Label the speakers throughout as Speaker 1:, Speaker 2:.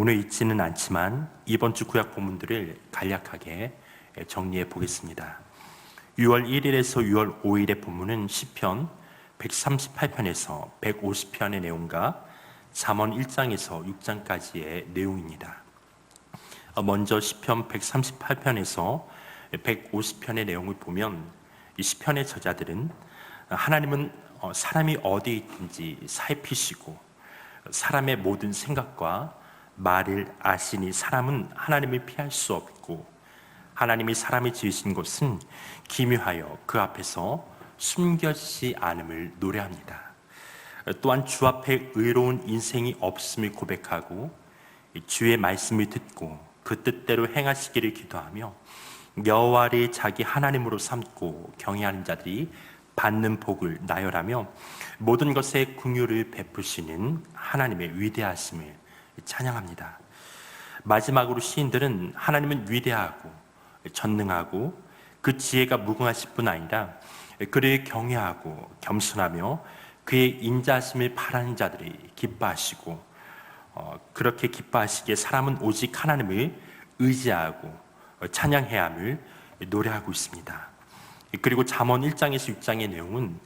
Speaker 1: 오늘 읽지는 않지만 이번 주 구약 본문들을 간략하게 정리해 보겠습니다. 6월 1일에서 6월 5일의 본문은 시편 138편에서 150편의 내용과 잠언 1장에서 6장까지의 내용입니다. 먼저 시편 138편에서 150편의 내용을 보면 이 시편의 저자들은 하나님은 사람이 어디 있든지 살피시고 사람의 모든 생각과 말을 아시니 사람은 하나님을 피할 수 없고 하나님이 사람을 지으신 것은 기묘하여 그 앞에서 숨겨지지 않음을 노래합니다. 또한 주 앞에 의로운 인생이 없음을 고백하고 주의 말씀을 듣고 그 뜻대로 행하시기를 기도하며 여호와를 자기 하나님으로 삼고 경외하는 자들이 받는 복을 나열하며 모든 것에 긍휼을 베푸시는 하나님의 위대하심을 찬양합니다. 마지막으로 시인들은 하나님은 위대하고 전능하고 그 지혜가 무궁하실 뿐 아니라 그를 경외하고 겸손하며 그의 인자하심을 바라는 자들이 기뻐하시고 그렇게 기뻐하시기에 사람은 오직 하나님을 의지하고 찬양해야 함을 노래하고 있습니다. 그리고 잠언 1장에서 6장의 내용은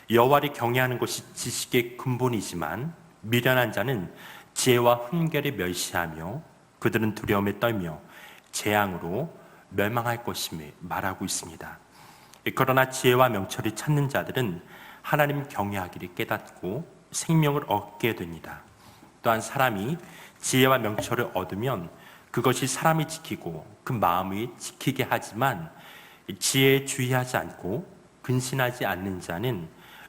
Speaker 1: 여호와를 경외하는 것이 지식의 근본이지만 미련한 자는 지혜와 훈계를 멸시하며 그들은 두려움에 떨며 재앙으로 멸망할 것임을 말하고 있습니다. 그러나 지혜와 명철을 찾는 자들은 하나님 경외하기를 깨닫고 생명을 얻게 됩니다. 또한 사람이 지혜와 명철을 얻으면 그것이 사람이 지키고 그 마음이 지키게 하지만 지혜에 주의하지 않고 근신하지 않는 자는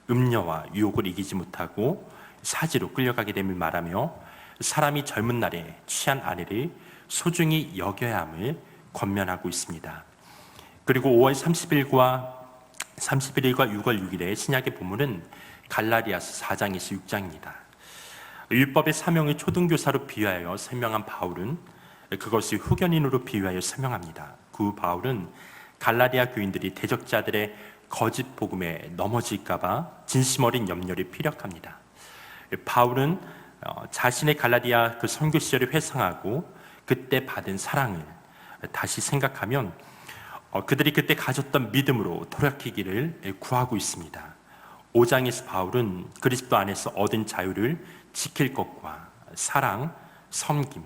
Speaker 1: 음녀와 유혹을 이기지 못하고 사지로 끌려가게 됨을 말하며 사람이 젊은 날에 취한 아내를 소중히 여겨야 함을 권면하고 있습니다. 그리고 5월 30일과 6월 6일의 신약의 본문은 갈라디아서 4장에서 6장입니다. 율법의 사명을 초등교사로 비유하여 설명한 바울은 그것을 후견인으로 비유하여 설명합니다. 그 바울은 갈라디아 교인들이 대적자들의 거짓 복음에 넘어질까봐 진심 어린 염려를 피력합니다. 바울은 자신의 갈라디아 그 선교 시절을 회상하고 그때 받은 사랑을 다시 생각하면 그들이 그때 가졌던 믿음으로 돌아키기를 구하고 있습니다. 5장에서 바울은 그리스도 안에서 얻은 자유를 지킬 것과 사랑, 섬김,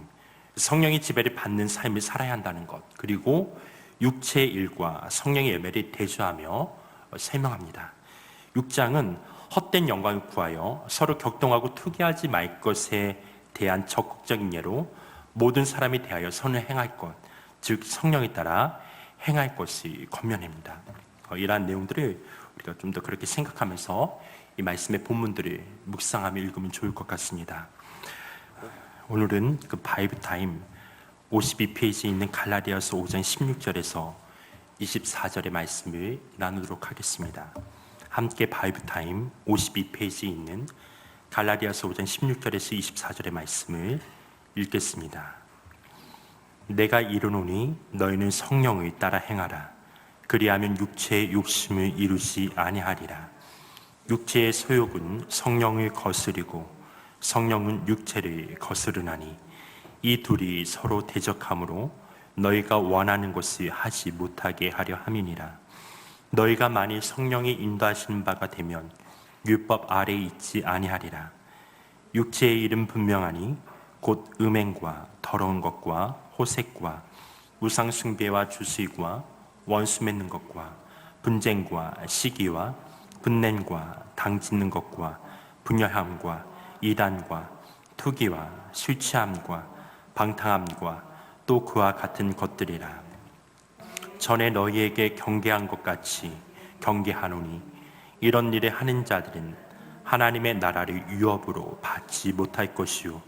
Speaker 1: 성령의 지배를 받는 삶을 살아야 한다는 것, 그리고 육체의 일과 성령의 열매를 대조하며 설명합니다. 6장은 헛된 영광을 구하여 서로 격동하고 투기하지 말 것에 대한 적극적인 예로 모든 사람이 대하여 선을 행할 것, 즉 성령에 따라 행할 것이 권면입니다. 이러한 내용들을 우리가 좀 더 그렇게 생각하면서 이 말씀의 본문들을 묵상하며 읽으면 좋을 것 같습니다. 오늘은 그 바이블타임 52페이지에 있는 갈라디아서 5장 16절에서 24절의 말씀을 나누도록 하겠습니다. 함께 바이블타임 52페이지에 있는 갈라디아서 5장 16절에서 24절의 말씀을 읽겠습니다. 내가 이르노니 너희는 성령을 따라 행하라. 그리하면 육체의 욕심을 이루지 아니하리라. 육체의 소욕은 성령을 거스리고 성령은 육체를 거스르나니 이 둘이 서로 대적하므로 너희가 원하는 것을 하지 못하게 하려 함이니라. 너희가 만일 성령이 인도하시는 바가 되면 율법 아래에 있지 아니하리라. 육체의 일은 분명하니 곧 음행과 더러운 것과 호색과 우상 숭배와 주수이과 원수 맺는 것과 분쟁과 시기와 분냄과 당 짓는 것과 분열함과 이단과 투기와 술 취함과 방탕함과 또 그와 같은 것들이라. 전에 너희에게 경계한 것 같이 경계하노니 이런 일을 하는 자들은 하나님의 나라를 유업으로 받지 못할 것이요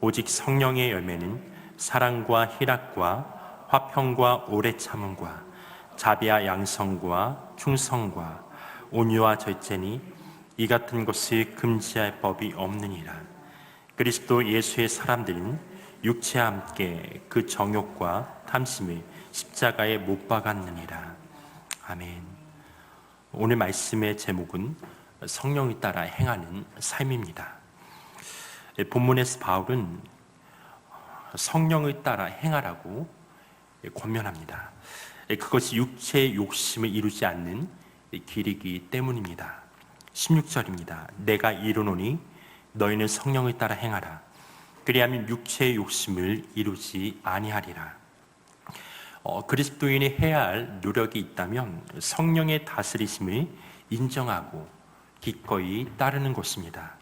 Speaker 1: 오직 성령의 열매는 사랑과 희락과 화평과 오래 참음과 자비와 양성과 충성과 온유와 절제니 이 같은 것을 금지할 법이 없느니라. 그리스도 예수의 사람들은 육체와 함께 그 정욕과 탐심을 십자가에 못 박았느니라. 아멘. 오늘 말씀의 제목은 성령에 따라 행하는 삶입니다. 본문에서 바울은 성령을 따라 행하라고 권면합니다. 그것이 육체의 욕심을 이루지 않는 길이기 때문입니다. 16절입니다. 내가 이르노니 너희는 성령을 따라 행하라. 그리하면 육체의 욕심을 이루지 아니하리라. 그리스도인이 해야 할 노력이 있다면 성령의 다스리심을 인정하고 기꺼이 따르는 것입니다.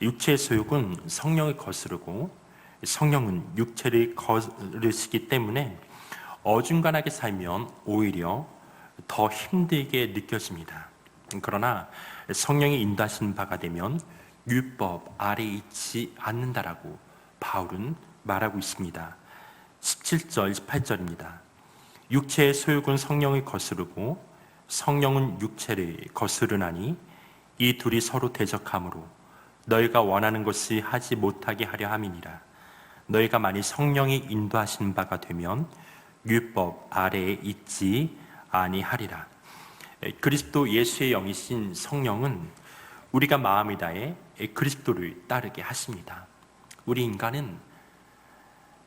Speaker 1: 육체의 소욕은 성령을 거스르고 성령은 육체를 거스르시기 때문에 어중간하게 살면 오히려 더 힘들게 느껴집니다. 그러나 성령이 인도하시는 바가 되면 율법 아래에 있지 않는다라고 바울은 말하고 있습니다. 17절, 18절입니다. 육체의 소욕은 성령을 거스르고 성령은 육체를 거스르나니 이 둘이 서로 대적하므로 너희가 원하는 것을 하지 못하게 하려 함이니라. 너희가 만일 성령이 인도하시는 바가 되면 율법 아래에 있지 아니하리라. 그리스도 예수의 영이신 성령은 우리가 마음을 다해 그리스도를 따르게 하십니다. 우리 인간은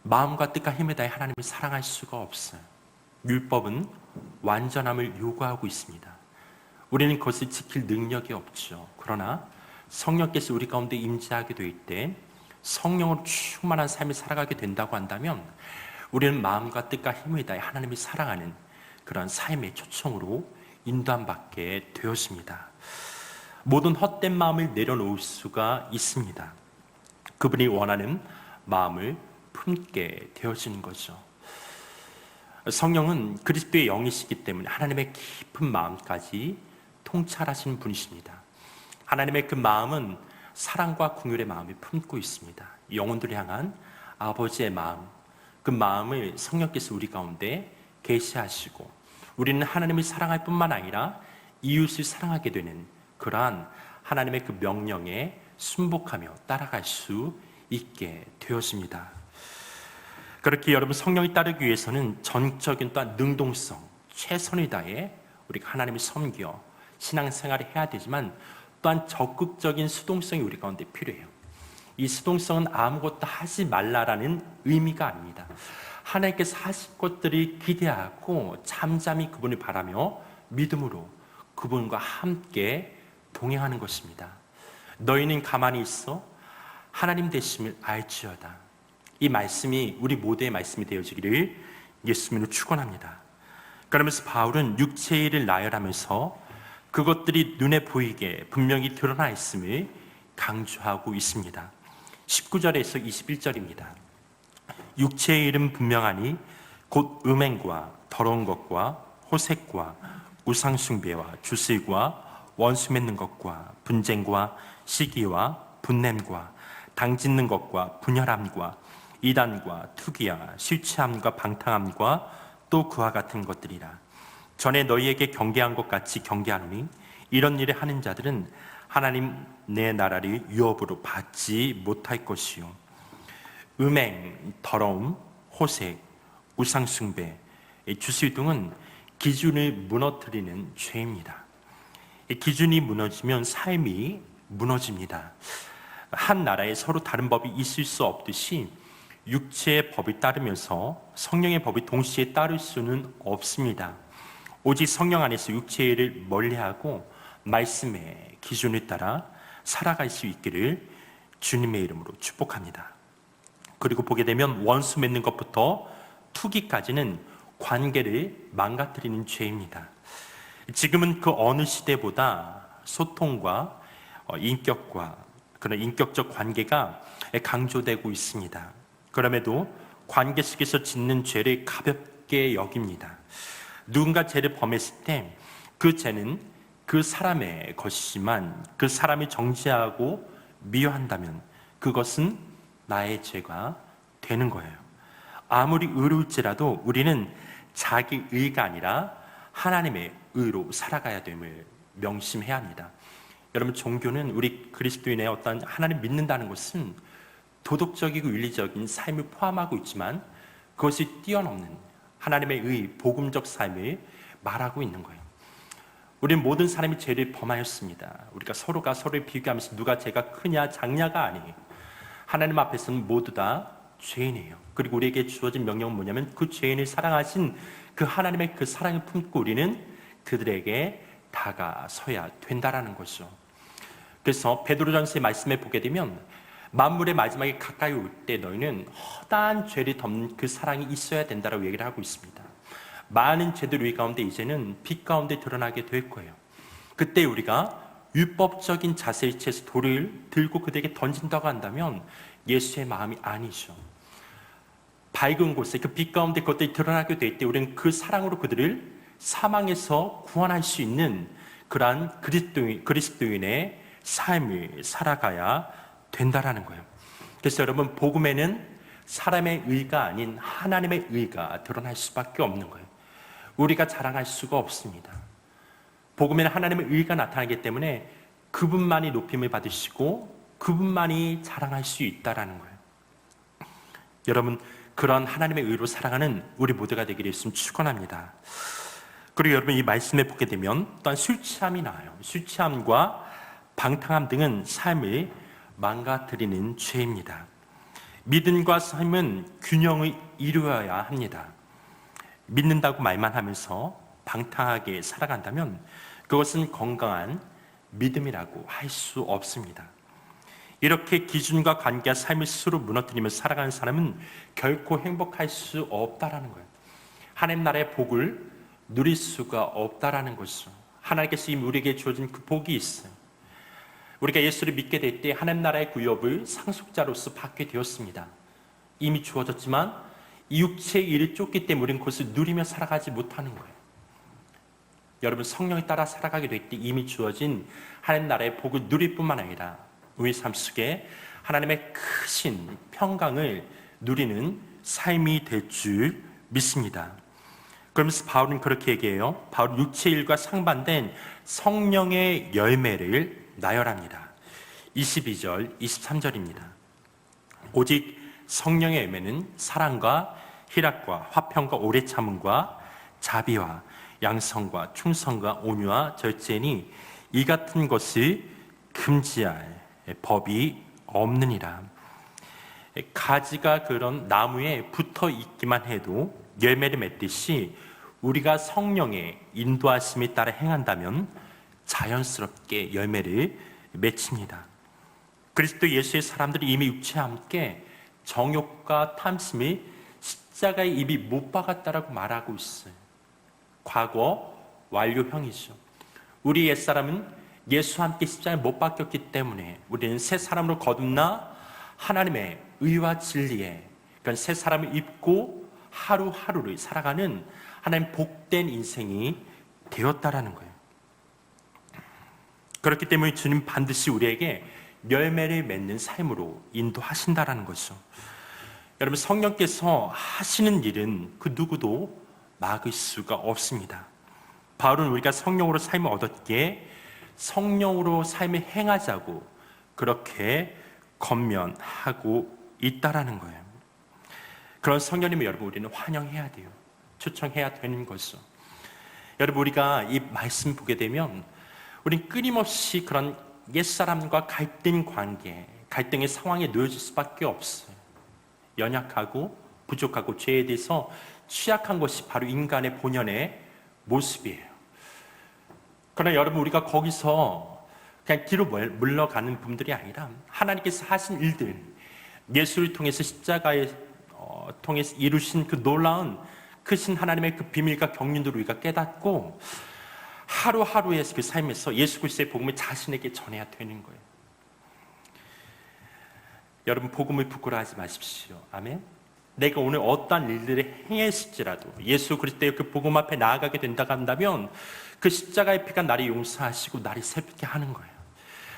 Speaker 1: 마음과 뜻과 힘을 다해 하나님을 사랑할 수가 없어요. 율법은 완전함을 요구하고 있습니다. 우리는 그것을 지킬 능력이 없죠. 그러나 성령께서 우리 가운데 임재하게 될 때 성령으로 충만한 삶을 살아가게 된다고 한다면 우리는 마음과 뜻과 힘을 다해 하나님을 사랑하는 그런 삶의 초청으로 인도함받게 되었습니다. 모든 헛된 마음을 내려놓을 수가 있습니다. 그분이 원하는 마음을 품게 되어지는 거죠. 성령은 그리스도의 영이시기 때문에 하나님의 깊은 마음까지 통찰하시는 분이십니다. 하나님의 그 마음은 사랑과 긍휼의 마음을 품고 있습니다. 영혼들을 향한 아버지의 마음, 그 마음을 성령께서 우리 가운데 계시하시고 우리는 하나님을 사랑할 뿐만 아니라 이웃을 사랑하게 되는 그러한 하나님의 그 명령에 순복하며 따라갈 수 있게 되었습니다. 그렇게 여러분 성령이 따르기 위해서는 전적인 또한 능동성, 최선을 다해 우리가 하나님을 섬겨 신앙생활을 해야 되지만 또한 적극적인 수동성이 우리 가운데 필요해요. 이 수동성은 아무것도 하지 말라라는 의미가 아닙니다. 하나님께서 하실 것들이 기대하고 잠잠히 그분을 바라며 믿음으로 그분과 함께 동행하는 것입니다. 너희는 가만히 있어 하나님 되심을 알지어다. 이 말씀이 우리 모두의 말씀이 되어지기를 예수님으로 축원합니다. 그러면서 바울은 육체의 일을 나열하면서 그것들이 눈에 보이게 분명히 드러나 있음을 강조하고 있습니다. 19절에서 21절입니다. 육체의 일은 분명하니 곧 음행과 더러운 것과 호색과 우상숭배와 주술과 원수 맺는 것과 분쟁과 시기와 분냄과 당짓는 것과 분열함과 이단과 투기와 실취함과 방탕함과 또 그와 같은 것들이라. 전에 너희에게 경계한 것 같이 경계하노니 이런 일을 하는 자들은 하나님 내 나라를 유업으로 받지 못할 것이요. 음행, 더러움, 호색, 우상숭배, 주술 등은 기준을 무너뜨리는 죄입니다. 기준이 무너지면 삶이 무너집니다. 한 나라에 서로 다른 법이 있을 수 없듯이 육체의 법을 따르면서 성령의 법을 동시에 따를 수는 없습니다. 오직 성령 안에서 육체의 일을 멀리하고 말씀의 기준을 따라 살아갈 수 있기를 주님의 이름으로 축복합니다. 그리고 보게 되면 원수 맺는 것부터 투기까지는 관계를 망가뜨리는 죄입니다. 지금은 그 어느 시대보다 소통과 인격과 그런 인격적 관계가 강조되고 있습니다. 그럼에도 관계 속에서 짓는 죄를 가볍게 여깁니다. 누군가 죄를 범했을 때 그 죄는 그 사람의 것이지만 그 사람이 정죄하고 미워한다면 그것은 나의 죄가 되는 거예요. 아무리 의로울지라도 우리는 자기 의가 아니라 하나님의 의로 살아가야 됨을 명심해야 합니다. 여러분, 종교는 우리 그리스도인의 어떤 하나님 믿는다는 것은 도덕적이고 윤리적인 삶을 포함하고 있지만 그것이 뛰어넘는 하나님의 의, 복음적 삶을 말하고 있는 거예요. 우리는 모든 사람이 죄를 범하였습니다. 우리가 서로가 서로를 비교하면서 누가 죄가 크냐 작냐가 아니에요. 하나님 앞에서는 모두 다 죄인이에요. 그리고 우리에게 주어진 명령은 뭐냐면 그 죄인을 사랑하신 그 하나님의 그 사랑을 품고 우리는 그들에게 다가서야 된다라는 거죠. 그래서 베드로전서의 말씀에 보게 되면 만물의 마지막에 가까이 올 때 너희는 허다한 죄를 덮는 그 사랑이 있어야 된다라고 얘기를 하고 있습니다. 많은 죄들 우리 가운데 이제는 빛 가운데 드러나게 될 거예요. 그때 우리가 율법적인 자세를 취해서 돌을 들고 그들에게 던진다고 한다면 예수의 마음이 아니죠. 밝은 곳에 그 빛 가운데 그것들이 드러나게 될 때 우리는 그 사랑으로 그들을 사망에서 구원할 수 있는 그러한 그리스도인의 삶을 살아가야 된다라는 거예요. 그래서 여러분, 복음에는 사람의 의가 아닌 하나님의 의가 드러날 수밖에 없는 거예요. 우리가 자랑할 수가 없습니다. 복음에는 하나님의 의가 나타나기 때문에 그분만이 높임을 받으시고 그분만이 자랑할 수 있다라는 거예요. 여러분, 그런 하나님의 의로 살아가는 우리 모두가 되기를 예수님 축원합니다. 그리고 여러분, 이 말씀에 보게 되면 또한 술 취함이 나와요. 술 취함과 방탕함 등은 삶을 망가뜨리는 죄입니다. 믿음과 삶은 균형을 이루어야 합니다. 믿는다고 말만 하면서 방탕하게 살아간다면 그것은 건강한 믿음이라고 할 수 없습니다. 이렇게 기준과 관계와 삶을 스스로 무너뜨리며 살아가는 사람은 결코 행복할 수 없다라는 거예요. 하나님 나라의 복을 누릴 수가 없다라는 것이죠. 하나님께서 이미 우리에게 주어진 그 복이 있어요. 우리가 예수를 믿게 될 때 하나님 나라의 구역을 상속자로서 받게 되었습니다. 이미 주어졌지만 이 육체의 일을 쫓기 때문에 우리는 그것을 누리며 살아가지 못하는 거예요. 여러분, 성령에 따라 살아가게 될 때 이미 주어진 하나님 나라의 복을 누릴 뿐만 아니라 우리 삶 속에 하나님의 크신 평강을 누리는 삶이 될 줄 믿습니다. 그러면서 바울은 그렇게 얘기해요. 바울은 육체의 일과 상반된 성령의 열매를 나열합니다. 22절, 23절입니다. 오직 성령의 열매는 사랑과 희락과 화평과 오래 참음과 자비와 양성과 충성과 온유와 절제니 이 같은 것을 금지할 법이 없느니라. 가지가 그런 나무에 붙어 있기만 해도 열매를 맺듯이 우리가 성령의 인도하심에 따라 행한다면 자연스럽게 열매를 맺습니다. 그리스도 예수의 사람들이 이미 육체와 함께 정욕과 탐심이 십자가에 이미 못 박았다라고 말하고 있어요. 과거 완료형이죠. 우리 옛사람은 예수와 함께 십자가에 못 박혔기 때문에 우리는 새 사람으로 거듭나 하나님의 의와 진리에 그런 새 사람을 입고 하루하루를 살아가는 하나님 복된 인생이 되었다라는 거예요. 그렇기 때문에 주님 반드시 우리에게 열매를 맺는 삶으로 인도하신다라는 거죠. 여러분, 성령께서 하시는 일은 그 누구도 막을 수가 없습니다. 바울은 우리가 성령으로 삶을 얻었기에 성령으로 삶을 행하자고 그렇게 권면하고 있다라는 거예요. 그런 성령님을 여러분 우리는 환영해야 돼요. 초청해야 되는 거죠. 여러분, 우리가 이 말씀 보게 되면 우리는 끊임없이 그런 옛사람과 갈등 관계, 갈등의 상황에 놓여질 수밖에 없어요. 연약하고 부족하고 죄에 대해서 취약한 것이 바로 인간의 본연의 모습이에요. 그러나 여러분, 우리가 거기서 그냥 뒤로 물러가는 분들이 아니라 하나님께서 하신 일들, 예수를 통해서 십자가에 통해서 이루신 그 놀라운 크신 하나님의 그 비밀과 경륜들을 우리가 깨닫고 하루하루의 그 삶에서 예수 그리스도의 복음을 자신에게 전해야 되는 거예요. 여러분, 복음을 부끄러워하지 마십시오. 아멘. 내가 오늘 어떠한 일들을 행했을지라도 예수 그리스도의 그 복음 앞에 나아가게 된다고 한다면 그 십자가의 피가 나를 용서하시고 나를 새롭게 하는 거예요.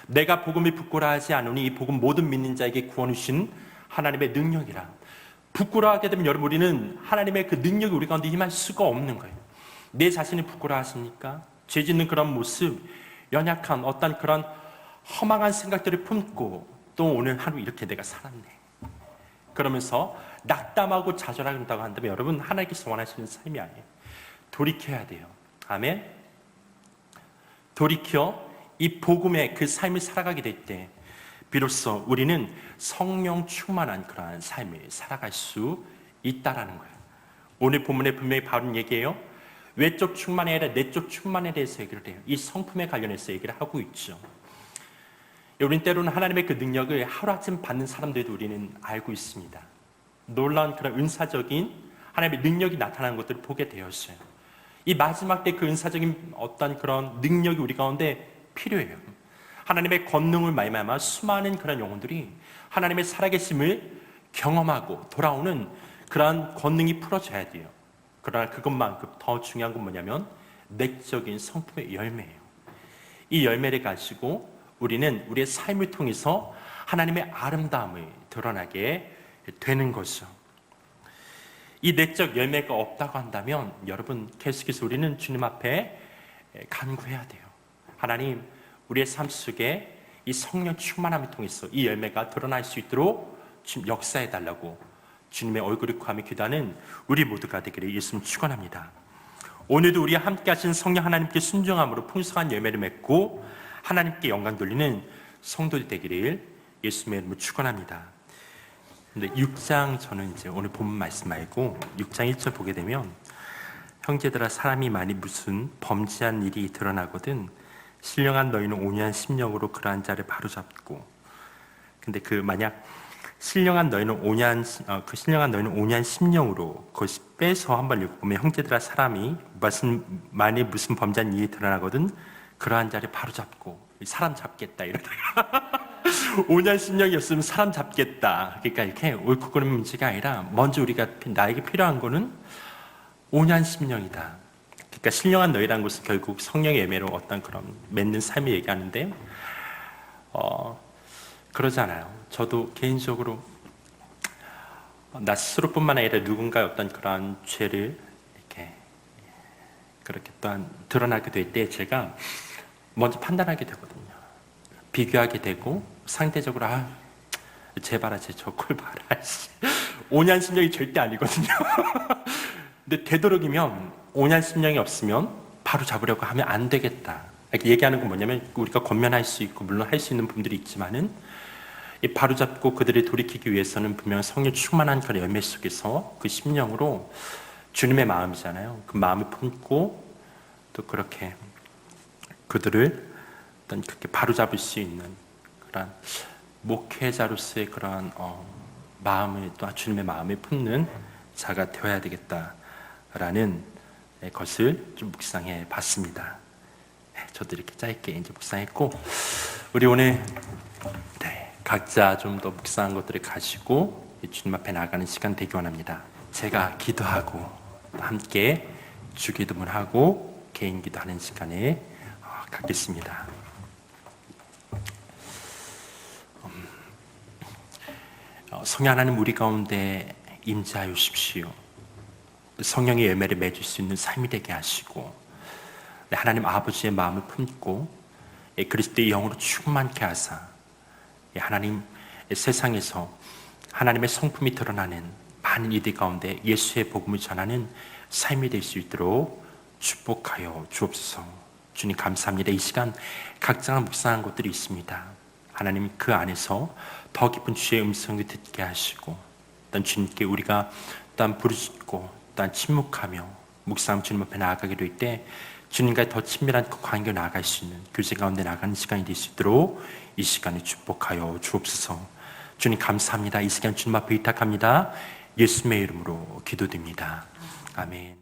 Speaker 1: 내가 복음을 부끄러워하지 않으니 이 복음 모든 믿는 자에게 구원을 주신 하나님의 능력이라. 부끄러워하게 되면 여러분, 우리는 하나님의 그 능력이 우리 가운데 임할 수가 없는 거예요. 내 자신을 부끄러워하십니까? 죄 짓는 그런 모습, 연약한 어떤 그런 허망한 생각들을 품고 또 오늘 하루 이렇게 내가 살았네, 그러면서 낙담하고 좌절한다고 한다면 여러분, 하나님께서 원하시는 삶이 아니에요. 돌이켜야 돼요. 아멘. 돌이켜 이 복음의 그 삶을 살아가게 될 때 비로소 우리는 성령 충만한 그러한 삶을 살아갈 수 있다라는 거예요. 오늘 본문에 분명히 바울은 얘기해요. 외적 충만이 아니라 내적 충만에 대해서 얘기를 해요. 이 성품에 관련해서 얘기를 하고 있죠. 우리는 때로는 하나님의 그 능력을 하루아침 받는 사람들도 우리는 알고 있습니다. 놀라운 그런 은사적인 하나님의 능력이 나타나는 것들을 보게 되었어요. 이 마지막 때 그 은사적인 어떤 그런 능력이 우리 가운데 필요해요. 하나님의 권능을 말미암아 수많은 그런 영혼들이 하나님의 살아계심을 경험하고 돌아오는 그러한 권능이 풀어져야 돼요. 그러나 그것만큼 더 중요한 건 뭐냐면 내적인 성품의 열매예요. 이 열매를 가지고 우리는 우리의 삶을 통해서 하나님의 아름다움을 드러나게 되는 거죠. 이 내적 열매가 없다고 한다면 여러분 계속해서 우리는 주님 앞에 간구해야 돼요. 하나님, 우리의 삶 속에 이 성령 충만함을 통해서 이 열매가 드러날 수 있도록 지금 역사해 달라고 주님의 얼굴을 구하며 기도하는 우리 모두가 되기를 예수님 축원합니다. 오늘도 우리와 함께 하신 성령 하나님께 순종함으로 풍성한 열매를 맺고 하나님께 영광 돌리는 성도들 되기를 예수님의 이름으로 축원합니다. 근데 6장 저는 이제 오늘 본문 말씀 말고 6장 1절 보게 되면 형제들아 사람이 많이 무슨 범죄한 일이 드러나거든 신령한 너희는 온유한 심령으로 그러한 자를 바로잡고 근데 그 만약 신령한 너희는 온유한 심령으로 그것이 빼서 한번 읽어보면 형제들아 사람이 무슨 범죄한 일이 드러나거든 그러한 자를 바로잡고 사람 잡겠다 이러다가 온유한 심령이었으면 사람 잡겠다. 그러니까 이렇게 옳고 그름의 문제가 아니라 먼저 나에게 필요한 거는 온유한 심령이다. 그러니까 신령한 너희라는 것은 결국 성령의 예매로 어떤 그런 맺는 삶을 얘기하는데 그러잖아요. 저도 개인적으로 나 스스로뿐만 아니라 누군가의 어떤 그런 죄를 이렇게 그렇게 또한 드러나게 될 때 제가 먼저 판단하게 되거든요. 비교하게 되고 상대적으로 쟤 봐라 쟤 저걸 봐라 온유한 심령이 절대 아니거든요. 근데 되도록이면 온유한 심령이 없으면 바로 잡으려고 하면 안 되겠다. 이렇게 얘기하는 건 뭐냐면 우리가 권면할 수 있고 물론 할 수 있는 분들이 있지만은 바로 잡고 그들을 돌이키기 위해서는 분명 성령 충만한 그런 열매 속에서 그 심령으로 주님의 마음이잖아요. 그 마음을 품고 또 그렇게 그들을 어떤 그렇게 바로잡을 수 있는 그런 목회자로서의 그런 마음을 또 주님의 마음을 품는 자가 되어야 되겠다라는 것을 좀 묵상해 봤습니다. 저도 이렇게 짧게 이제 묵상했고 우리 오늘 각자 좀 더 묵상한 것들을 가지고 주님 앞에 나가는 시간 되기 원합니다. 제가 기도하고 함께 주기도문을 하고 개인 기도하는 시간에 갖겠습니다. 성령 하나님 우리 가운데 임재하여 주십시오. 성령의 열매를 맺을 수 있는 삶이 되게 하시고 하나님 아버지의 마음을 품고 그리스도의 영으로 충만케 하사 하나님 세상에서 하나님의 성품이 드러나는 많은 이들 가운데 예수의 복음을 전하는 삶이 될 수 있도록 축복하여 주옵소서. 주님 감사합니다. 이 시간 각자가 묵상한 것들이 있습니다. 하나님 그 안에서 더 깊은 주의 음성을 듣게 하시고 또한 주님께 우리가 또한 부르짖고 또한 침묵하며 묵상 주님 앞에 나아가게 될 때 주님과의 더 친밀한 그 관계로 나아갈 수 있는 교제 가운데 나가는 시간이 될 수 있도록 이 시간을 축복하여 주옵소서. 주님 감사합니다. 이 시간 주님 앞에 의탁합니다. 예수님의 이름으로 기도드립니다. 아멘.